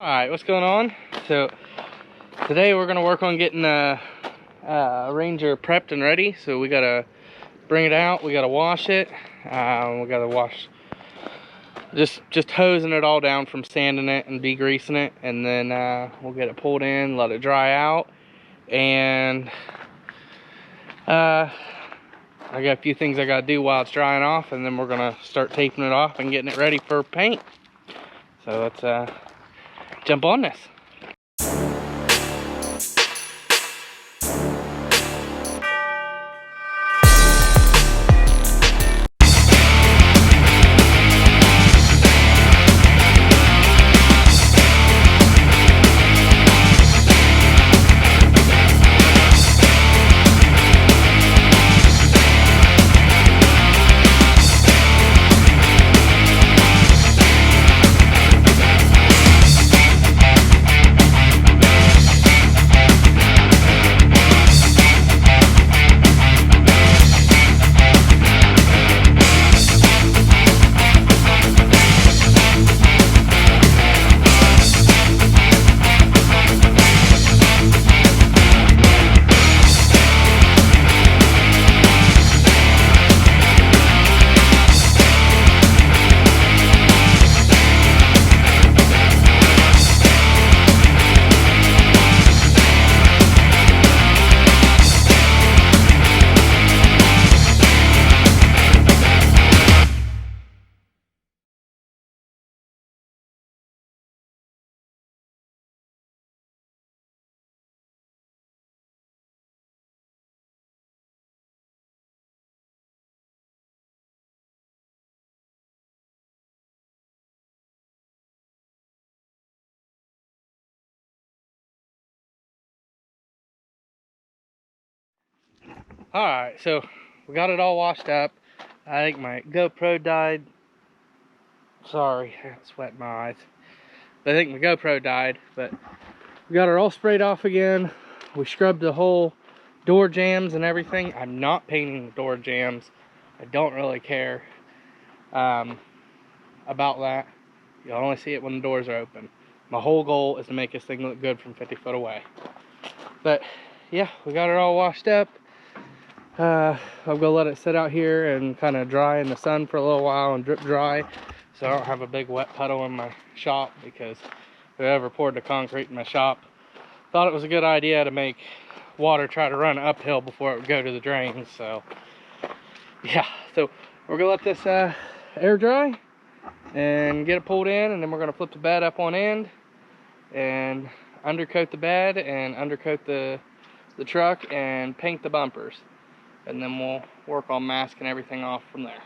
Alright, what's going on? So today we're gonna work on getting Ranger prepped and ready. So we gotta bring it out, we gotta wash it, we gotta wash, just hosing it all down from sanding it and degreasing it, and then we'll get it pulled in, let it dry out, and I got a few things I gotta do while it's drying off, and then we're gonna start taping it off and getting it ready for paint. So let's jump on this. Alright, so we got it all washed up. I think my GoPro died. Sorry, I got sweat in my eyes. But I think my GoPro died, but we got it all sprayed off again. We scrubbed the whole door jambs and everything. I'm not painting the door jambs. I don't really care about that. You'll only see it when the doors are open. My whole goal is to make this thing look good from 50 foot away. But yeah, we got it all washed up. I'm gonna let it sit out here and kind of dry in the sun for a little while and drip dry, so I don't have a big wet puddle in my shop, because whoever poured the concrete in my shop thought it was a good idea to make water try to run uphill before it would go to the drains. So yeah, so we're gonna let this air dry and get it pulled in, and then we're gonna flip the bed up on end and undercoat the bed and undercoat the truck and paint the bumpers. And then we'll work on masking everything off from there.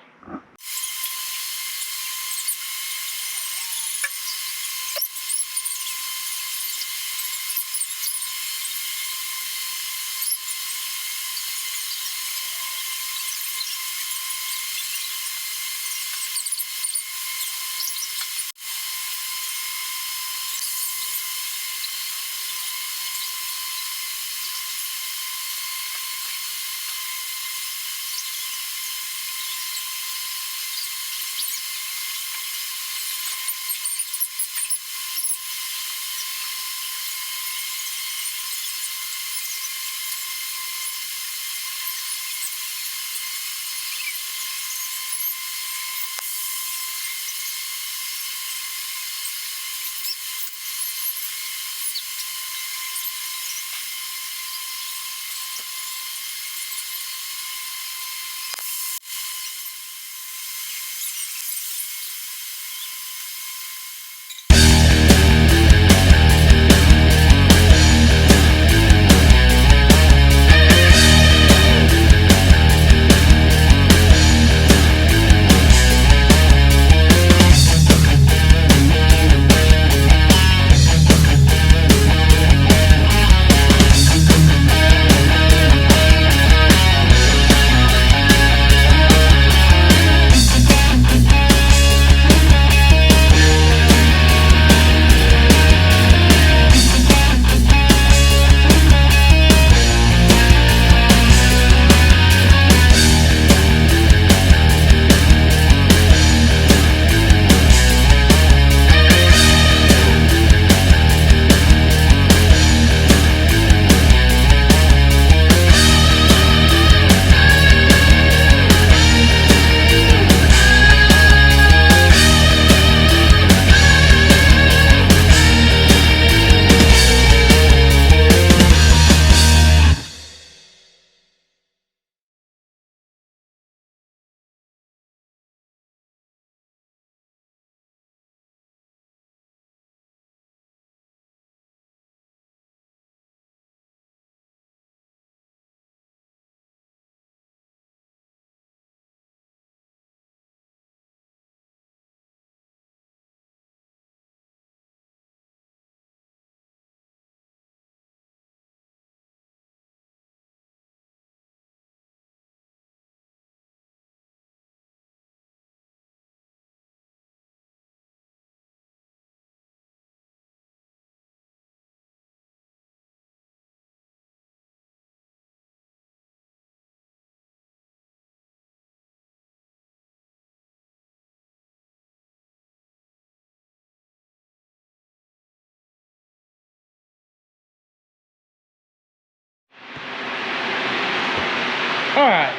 Alright,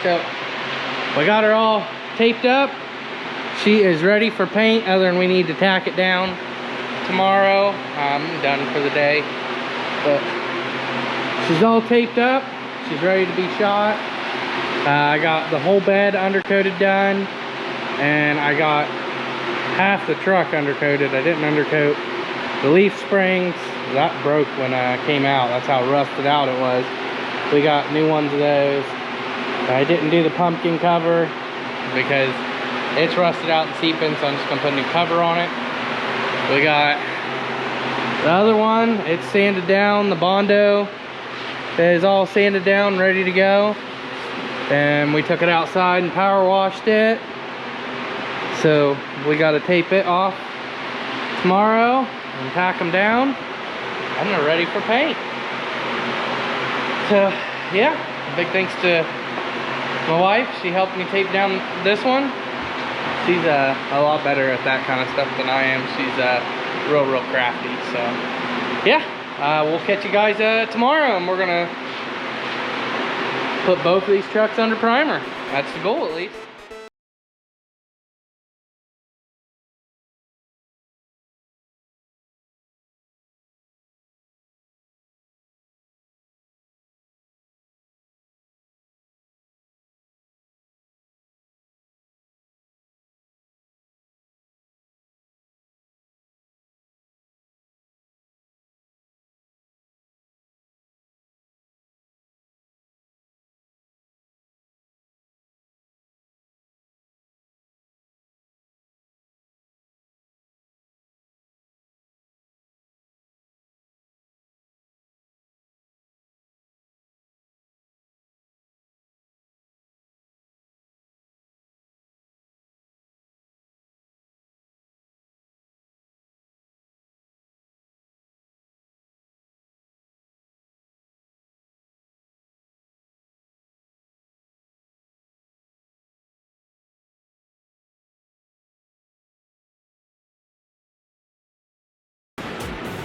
so we got her all taped up. She is ready for paint, other than we need to tack it down tomorrow. I'm done for the day. But she's all taped up. She's ready to be shot. I got the whole bed undercoated done. And I got half the truck undercoated. I didn't undercoat the leaf springs. That broke when I came out. That's how rusted out it was. We got new ones of those. I didn't do the pumpkin cover because it's rusted out and seeping, so I'm just gonna put a new cover on it. We got the other one, it's sanded down. The Bondo is all sanded down, ready to go. And we took it outside and power washed it. So we gotta tape it off tomorrow and pack them down. And they're ready for paint. So yeah, big thanks to my wife. She helped me tape down this one. She's a lot better at that kind of stuff than I am. She's real crafty. So yeah, we'll catch you guys tomorrow, and we're gonna put both of these trucks under primer. That's the goal, at least.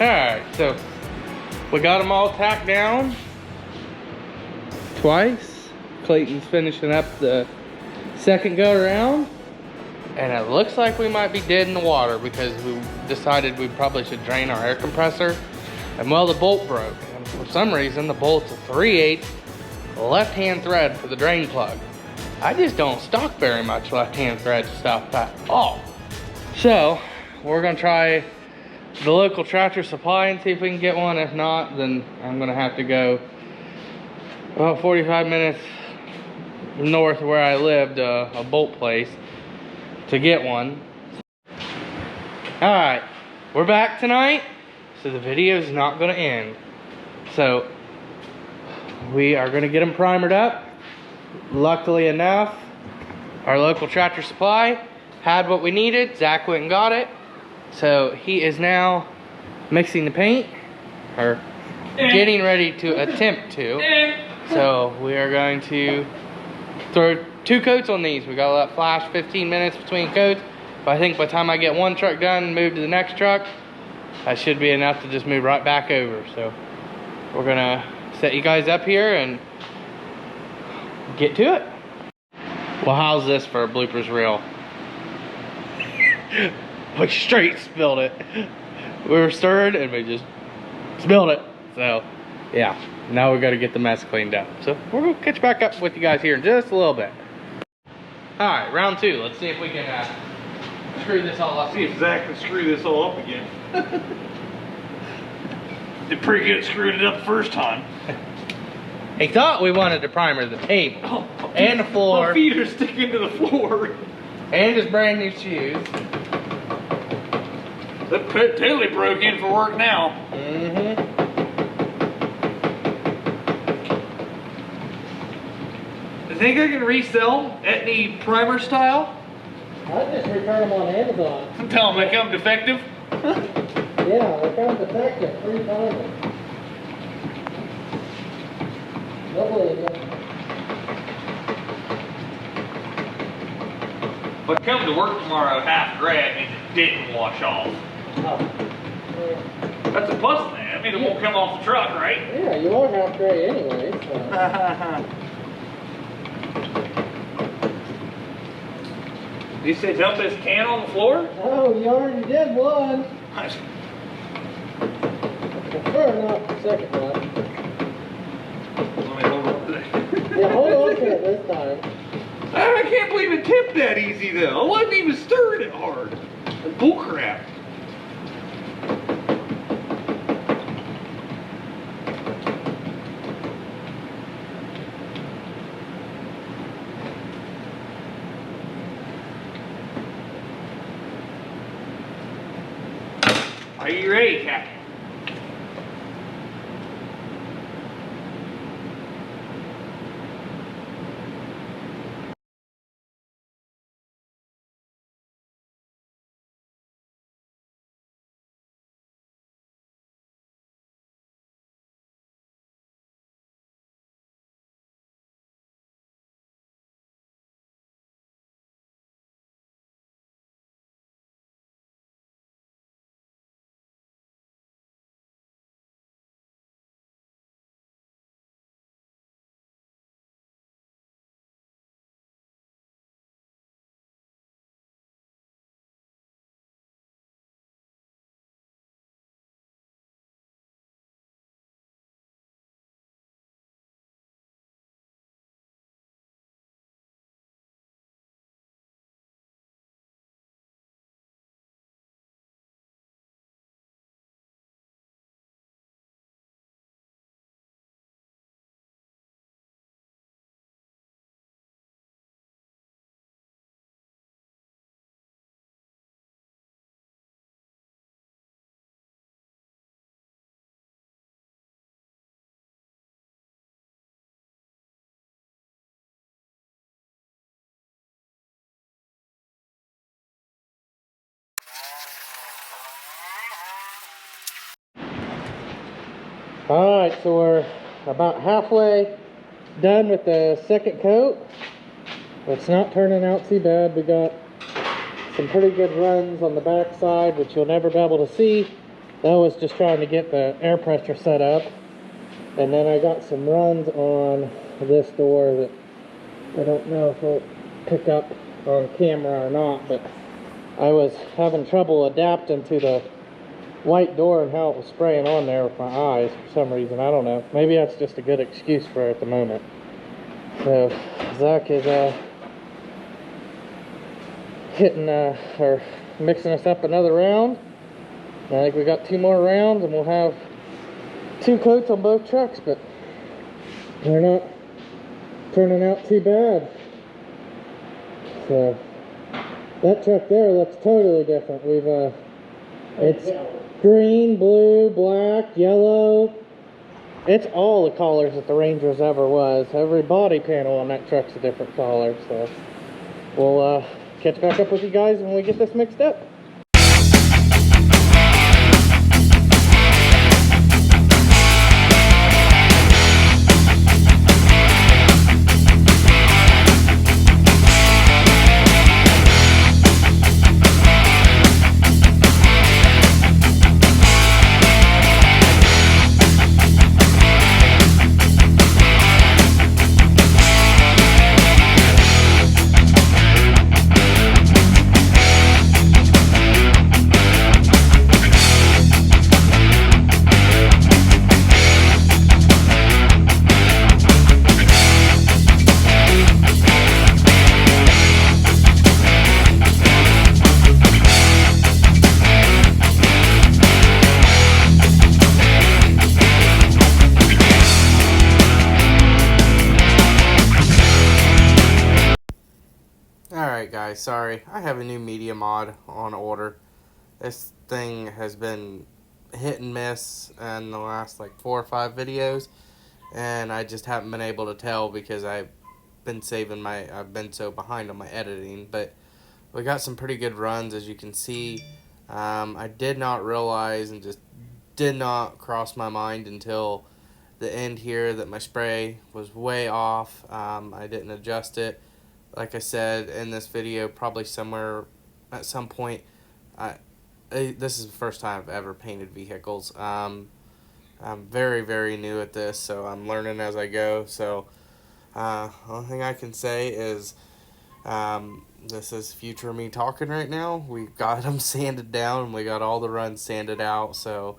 Alright, so we got them all tacked down twice. Clayton's finishing up the second go around. And it looks like we might be dead in the water because we decided we probably should drain our air compressor. And well, the bolt broke. And for some reason, the bolt's a 3/8 left-hand thread for the drain plug. I just don't stock very much left-hand thread stuff at all. So we're gonna try the local Tractor Supply and see if we can get one. If not, then I'm gonna have to go about 45 minutes north of where I lived, a bolt place, to get one. All right, we're back tonight, so the video is not gonna end. So we are gonna get them primered up. Luckily enough, our local Tractor Supply had what we needed. Zach went and got it. So he is now mixing the paint, or getting ready to attempt to. So we are going to throw 2 coats on these. We gotta let flash 15 minutes between coats. But I think by the time I get one truck done and move to the next truck, that should be enough to just move right back over. So we're gonna set you guys up here and get to it. Well, how's this for a bloopers reel? We straight spilled it. We were stirred and we just spilled it. So yeah, now we got to get the mess cleaned up. So we're gonna catch back up with you guys here in just a little bit. All right, round 2. Let's see if we can screw this all up. See if Zach can screw this all up again. Did pretty good at screwing it up the first time. He thought we wanted to primer the tape and the floor. My feet are sticking to the floor. And his brand new shoes. That totally broke in for work now. Mm-hmm. You think I can resell Etny primer style? I just return them on Amazon. Tell them they come defective? Yeah, they come defective. 3 times. Nobody. If I come to work tomorrow half gray, it means it didn't wash off. Oh. That's a plus then. I mean, it won't come off the truck, right? Yeah, you are half gray anyway. So. Did you say dump his can on the floor? Oh, you already did one. I Prefer not the second one. Let me hold on to that. Yeah, hold on to it this time. I can't believe it tipped that easy though. I wasn't even stirring it hard. Bull crap. Are you ready, Captain? Alright, so we're about halfway done with the second coat. It's not turning out too bad. We got some pretty good runs on the back side, which you'll never be able to see. That was just trying to get the air pressure set up. And then I got some runs on this door that I don't know if it'll pick up on camera or not, but I was having trouble adapting to the white door and how it was spraying on there with my eyes for some reason. I don't know. Maybe that's just a good excuse for it at the moment. So Zach is hitting or mixing us up another round. I think we got 2 more rounds and we'll have 2 coats on both trucks, but they're not turning out too bad. So that truck there looks totally different. It's green, blue, black, yellow. It's all the colors that the Ranger's ever was. Every body panel on that truck's a different color. So we'll catch back up with you guys when we get this mixed up. Alright guys, sorry. I have a new media mod on order. This thing has been hit and miss in the last like 4 or 5 videos, and I just haven't been able to tell because I've been so behind on my editing. But we got some pretty good runs, as you can see. I did not realize and just did not cross my mind until the end here that my spray was way off. I didn't adjust it. Like I said in this video, probably somewhere at some point, this is the first time I've ever painted vehicles. I'm very, very new at this, so I'm learning as I go. So only thing I can say is this is future me talking right now. We got them sanded down. We got all the runs sanded out. So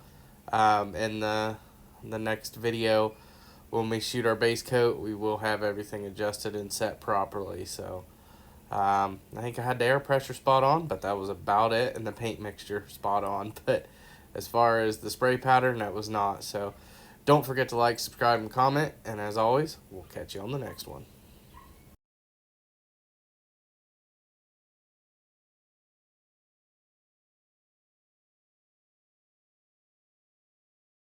in the next video, when we shoot our base coat, we will have everything adjusted and set properly. So I think I had the air pressure spot on, but that was about it, and the paint mixture spot on. But as far as the spray pattern, that was not. So don't forget to like, subscribe, and comment. And as always, we'll catch you on the next one.